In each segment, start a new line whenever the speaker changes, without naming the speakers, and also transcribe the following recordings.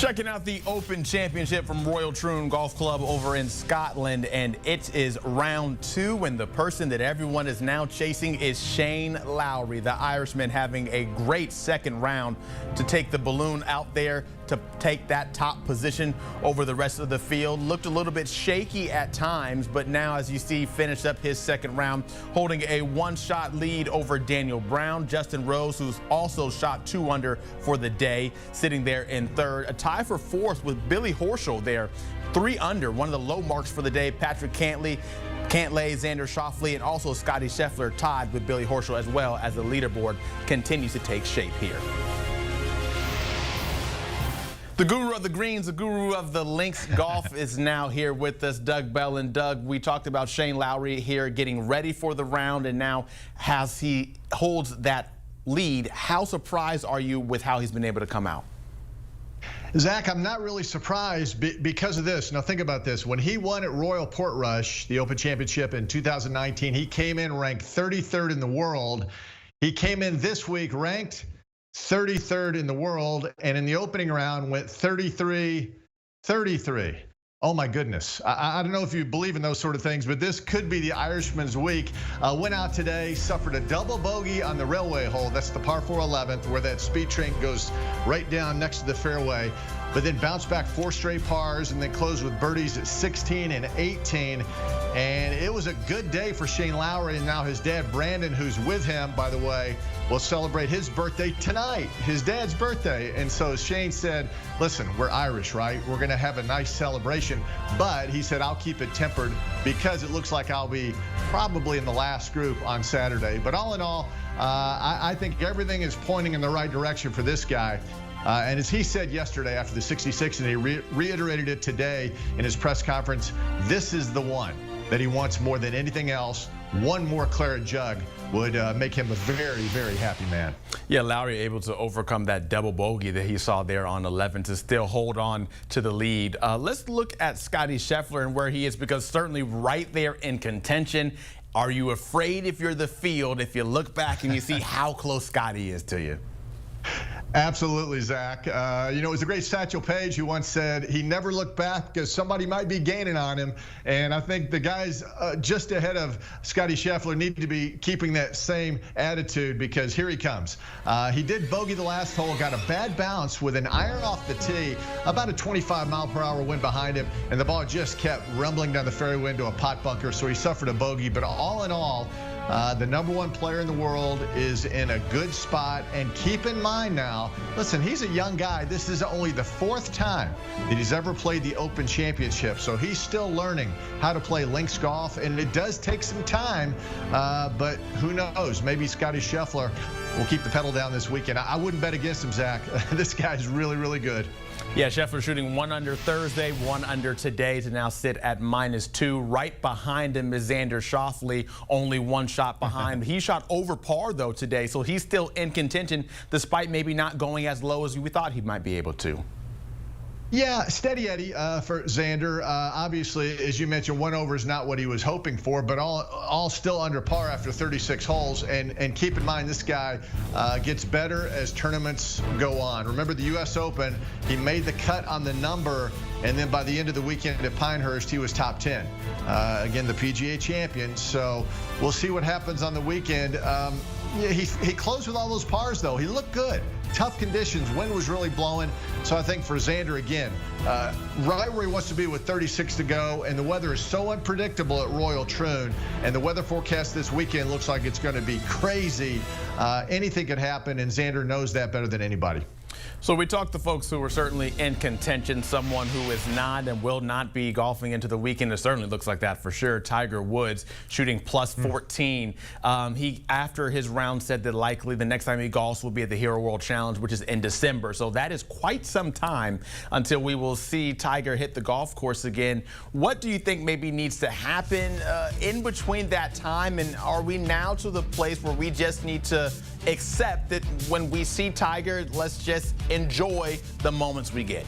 Checking out the Open Championship from Royal Troon Golf Club over in Scotland, and it is round 2, and the person that everyone is now chasing is Shane Lowry, the Irishman, having a great second round to take the balloon out there to take that top position over the rest of the field. Looked a little bit shaky at times, but now, as you see, finished up his second round holding a one-shot lead over Daniel Brown. Justin Rose, who's also shot 2 under for the day, sitting there in third. A tie for fourth with Billy Horschel there, 3 under, one of the low marks for the day. Patrick Cantlay, Xander Schauffele, and also Scottie Scheffler tied with Billy Horschel, as well as the leaderboard continues to take shape here. The guru of the greens, the guru of the links golf is now here with us, Doug Bell. And Doug, we talked about Shane Lowry here getting ready for the round, and now as he holds that lead, how surprised are you with how he's been able to come out?
Zach, I'm not really surprised because of this. Now think about this. When he won at Royal Portrush, the Open Championship in 2019, he came in ranked 33rd in the world. He came in this week ranked 33rd in the world, and in the opening round went 33-33. Oh my goodness. I don't know if you believe in those sort of things, but this could be the Irishman's week. Went out today, suffered a double bogey on the railway hole. That's the par 4 11th, where that speed train goes right down next to the fairway. But then bounced back 4 straight pars and then closed with birdies at 16 and 18. And it was a good day for Shane Lowry. And now his dad, Brandon, who's with him, by the way, will celebrate his birthday tonight, his dad's birthday. And so Shane said, listen, we're Irish, right? We're going to have a nice celebration. But he said, I'll keep it tempered because it looks like I'll be probably in the last group on Saturday. But all in all, I think everything is pointing in the right direction for this guy. And as he said yesterday after the 66, and he reiterated it today in his press conference, this is the one that he wants more than anything else. One more claret jug would make him a very, very happy man.
Yeah, Lowry able to overcome that double bogey that he saw there on 11 to still hold on to the lead. Let's look at Scottie Scheffler and where he is, because certainly right there in contention. Are you afraid if you're the field, if you look back and you see how close Scottie is to you?
Absolutely, Zach. You know, it was a great Satchel Paige who once said he never looked back because somebody might be gaining on him. And I think the guys just ahead of Scottie Scheffler need to be keeping that same attitude, because here he comes. He did bogey the last hole, got a bad bounce with an iron off the tee, about a 25-mile-per-hour wind behind him, and the ball just kept rumbling down the fairway into a pot bunker, so he suffered a bogey. But all in all, the #1 player in the world is in a good spot. And keep in mind now, listen, he's a young guy. This is only the 4th time that he's ever played the Open Championship. So he's still learning how to play links golf, and it does take some time. But who knows? Maybe Scottie Scheffler will keep the pedal down this weekend. I wouldn't bet against him, Zach. This guy's really, really good.
Yeah, Scheffler shooting 1 under Thursday, 1 under today to now sit at -2. Right behind him is Xander Schauffele, only 1 shot behind. He shot over par, though, today, so he's still in contention, despite maybe not going as low as we thought he might be able to.
Yeah, steady Eddie for Xander. Obviously, as you mentioned, 1 over is not what he was hoping for, but all still under par after 36 holes. And keep in mind, this guy gets better as tournaments go on. Remember the U.S. Open, he made the cut on the number, and then by the end of the weekend at Pinehurst, he was top 10. Again, the PGA champion. So we'll see what happens on the weekend. Yeah, he closed with all those pars, though. He looked good. Tough conditions. Wind was really blowing. So I think for Xander, again, right where he wants to be with 36 to go. And the weather is so unpredictable at Royal Troon. And the weather forecast this weekend looks like it's going to be crazy. Anything could happen, and Xander knows that better than anybody.
So we talked to folks who were certainly in contention. Someone who is not and will not be golfing into the weekend. It certainly looks like that for sure. Tiger Woods shooting +14. He, after his round, said that likely the next time he golfs will be at the Hero World Challenge, which is in December. So that is quite some time until we will see Tiger hit the golf course again. What do you think maybe needs to happen in between that time? And are we now to the place where we just need to accept that when we see Tiger, let's just enjoy the moments we get?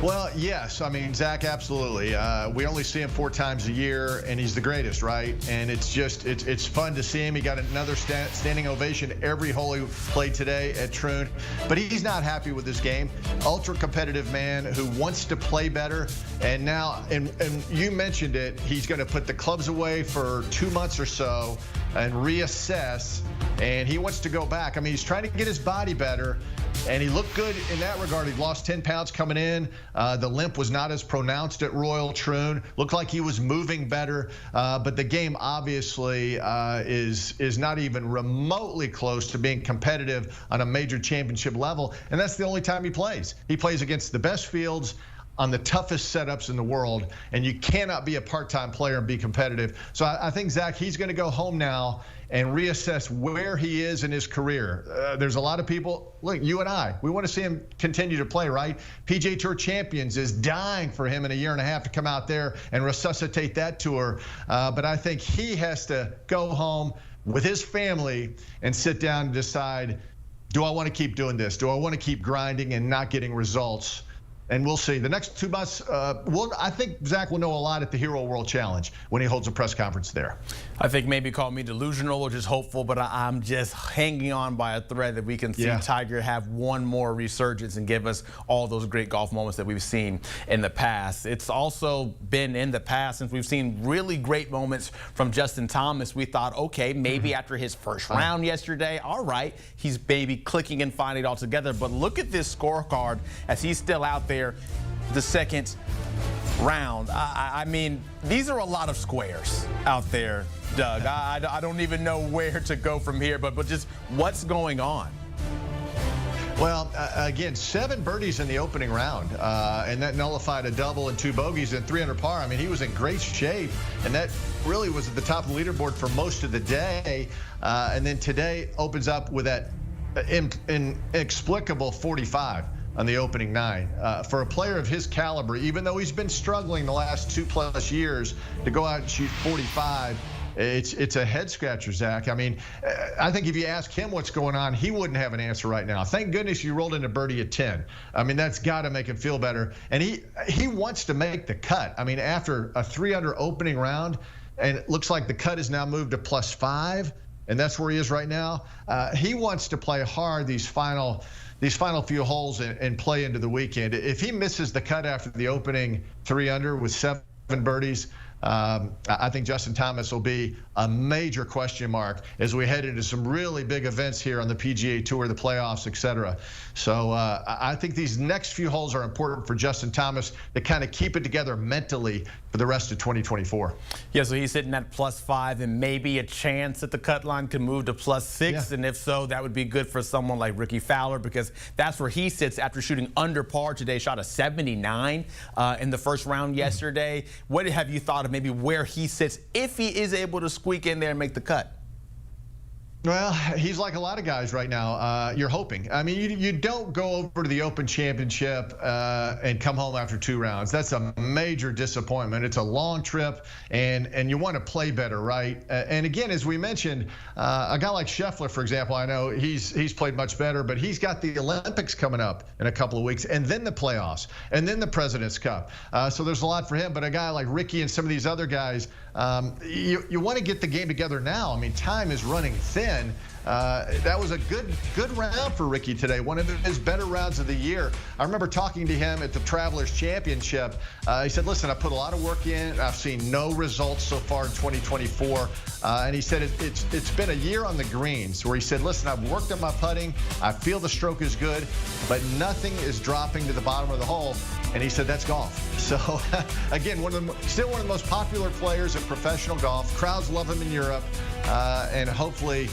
Well, yes. I mean, Zach, absolutely. We only see him 4 times a year, and he's the greatest, right? And it's just, it's fun to see him. He got another standing ovation every hole he played today at Troon. But he's not happy with this game. Ultra competitive man who wants to play better. And now, and you mentioned it, he's going to put the clubs away for 2 months or so and reassess. And he wants to go back. I mean, he's trying to get his body better. And he looked good in that regard. He lost 10 pounds coming in. The limp was not as pronounced at Royal Troon. Looked like he was moving better. But the game obviously is not even remotely close to being competitive on a major championship level. And that's the only time he plays. He plays against the best fields on the toughest setups in the world, and you cannot be a part-time player and be competitive. So I think, Zach, he's going to go home now and reassess where he is in his career. There's a lot of people, look, you and I, we want to see him continue to play, right? PGA Tour Champions is dying for him in a year and a half to come out there and resuscitate that tour. But I think he has to go home with his family and sit down and decide, do I want to keep doing this? Do I want to keep grinding and not getting results? And we'll see. The next 2 months, I think Zach will know a lot at the Hero World Challenge when he holds a press conference there.
I think maybe call me delusional or just hopeful, but I'm just hanging on by a thread that we can see Tiger have one more resurgence and give us all those great golf moments that we've seen in the past. It's also been in the past since we've seen really great moments from Justin Thomas. We thought, okay, maybe after his first round yesterday, all right, he's maybe clicking and finding it all together. But look at this scorecard as he's still out there. The second round. I mean, these are a lot of squares out there, Doug. I don't even know where to go from here, but just what's going on?
Well, again, 7 birdies in the opening round, and that nullified a double and 2 bogeys and 3 under par. I mean, he was in great shape, and that really was at the top of the leaderboard for most of the day. And then today opens up with that inexplicable 45. On the opening 9. For a player of his caliber, even though he's been struggling the last 2+ years, to go out and shoot 45, it's a head scratcher, Zach. I mean, I think if you ask him what's going on, he wouldn't have an answer right now. Thank goodness you rolled into birdie at 10. I mean, that's got to make him feel better. And he wants to make the cut. I mean, after a 3 under opening round, and it looks like the cut is now moved to +5, and that's where he is right now. He wants to play hard these final few holes and play into the weekend. If he misses the cut after the opening 3 under with 7 birdies, I think Justin Thomas will be a major question mark as we head into some really big events here on the PGA Tour, the playoffs, etc. So I think these next few holes are important for Justin Thomas to kind of keep it together mentally for the rest of 2024.
Yeah, so he's sitting at +5 and maybe a chance that the cut line could move to +6. Yeah. And if so, that would be good for someone like Ricky Fowler, because that's where he sits after shooting under par today, shot a 79 in the first round yesterday. What have you thought of maybe where he sits if he is able to squeak in there and make the cut?
Well, he's like a lot of guys right now. You're hoping. I mean, you don't go over to the Open Championship and come home after 2 rounds. That's a major disappointment. It's a long trip, and you want to play better, right? And again, as we mentioned, a guy like Scheffler, for example, I know he's played much better, but he's got the Olympics coming up in a couple of weeks, and then the playoffs, and then the President's Cup. So there's a lot for him. But a guy like Ricky and some of these other guys, you want to get the game together now. I mean, time is running thin. That was a good round for Ricky today, one of his better rounds of the year. I remember talking to him at the Travelers Championship. He said, listen, I put a lot of work in. I've seen no results so far in 2024. And he said it's been a year on the greens where he said, listen, I've worked on my putting. I feel the stroke is good, but nothing is dropping to the bottom of the hole. And he said, that's golf. So, again, still one of the most popular players in professional golf. Crowds love him in Europe. And hopefully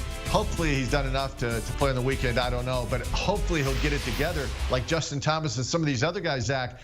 he's done enough to play on the weekend. I don't know. But hopefully he'll get it together like Justin Thomas and some of these other guys, Zach.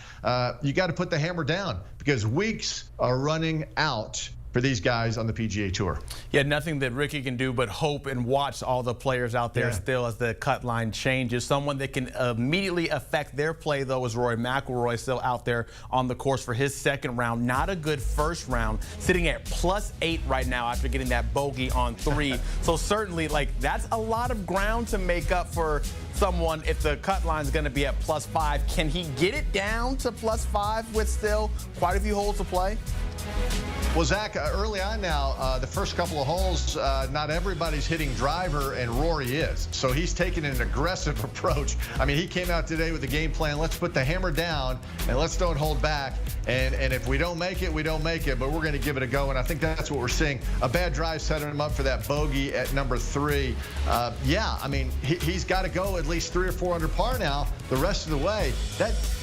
You got to put the hammer down because weeks are running out for these guys on the PGA Tour.
Yeah, nothing that Ricky can do but hope and watch all the players out there still as the cut line changes. Someone that can immediately affect their play, though, is Rory McIlroy, still out there on the course for his second round. Not a good first round, sitting at +8 right now after getting that bogey on 3. So certainly, like, that's a lot of ground to make up for someone if the cut line is going to be at +5. Can he get it down to +5 with still quite a few holes to play?
Well, Zach, early on now, the first couple of holes, not everybody's hitting driver, and Rory is. So he's taking an aggressive approach. I mean, he came out today with a game plan. Let's put the hammer down, and let's don't hold back. And if we don't make it, we don't make it, but we're going to give it a go. And I think that's what we're seeing. A bad drive setting him up for that bogey at number 3. Yeah, I mean, he's got to go at least 3 or 4 under par now the rest of the way.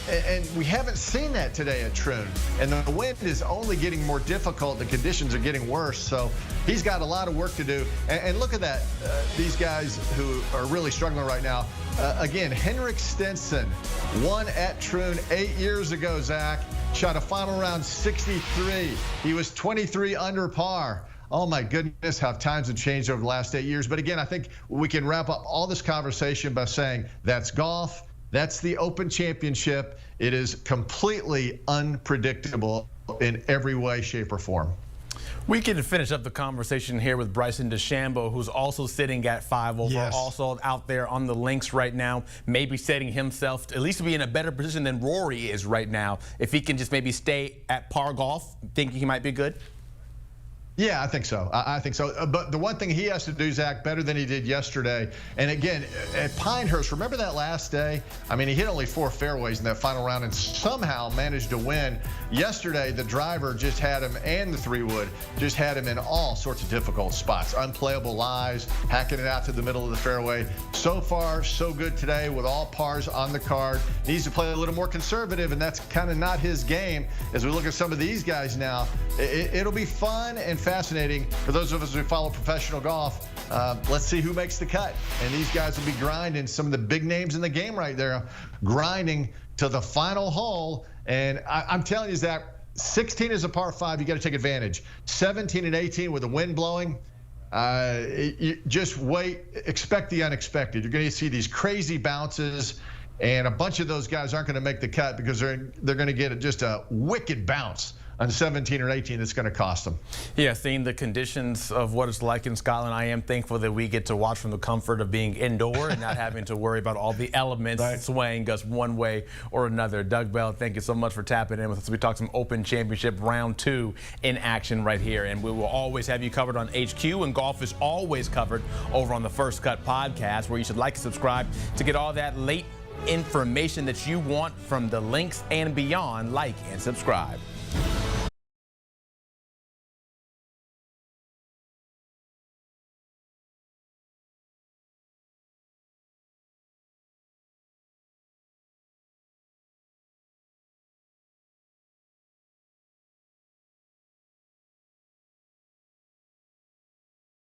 And we haven't seen that today at Troon. And the wind is only getting more difficult. The conditions are getting worse. So he's got a lot of work to do. And look at that. These guys who are really struggling right now. Again, Henrik Stenson won at Troon 8 years ago, Zach. Shot a final round 63. He was 23 under par. Oh, my goodness, how times have changed over the last 8 years. But again, I think we can wrap up all this conversation by saying that's golf. That's the Open Championship. It is completely unpredictable in every way, shape, or form.
We can finish up the conversation here with Bryson DeChambeau, who's also sitting at 5 over, also out there on the links right now, maybe setting himself to at least to be in a better position than Rory is right now. If he can just maybe stay at par golf, think he might be good?
Yeah, I think so. I think so. But the one thing he has to do, Zach, better than he did yesterday. And again, at Pinehurst, remember that last day? I mean, he hit only 4 fairways in that final round and somehow managed to win. Yesterday, the driver just had him, and the 3-wood just had him in all sorts of difficult spots. Unplayable lies, hacking it out to the middle of the fairway. So far, so good today with all pars on the card. Needs to play a little more conservative, and that's kind of not his game. As we look at some of these guys now, it'll be fun and fascinating for those of us who follow professional golf. Let's see who makes the cut. And these guys will be grinding. Some of the big names in the game right there, grinding to the final hole. And I'm telling you, Zach, 16 is a par 5. You got to take advantage. 17 and 18 with the wind blowing. You just wait. Expect the unexpected. You're going to see these crazy bounces. And a bunch of those guys aren't going to make the cut because they're going to get just a wicked bounce on 17 or 18 that's going to cost them.
Yeah, seeing the conditions of what it's like in Scotland, I am thankful that we get to watch from the comfort of being indoor and not having to worry about all the elements swaying us one way or another. Doug Bell, thank you so much for tapping in with us. We talked some Open Championship Round 2 in action right here, and we will always have you covered on HQ, and golf is always covered over on the First Cut podcast, where you should like and subscribe to get all that late information that you want from the links and beyond. Like and subscribe.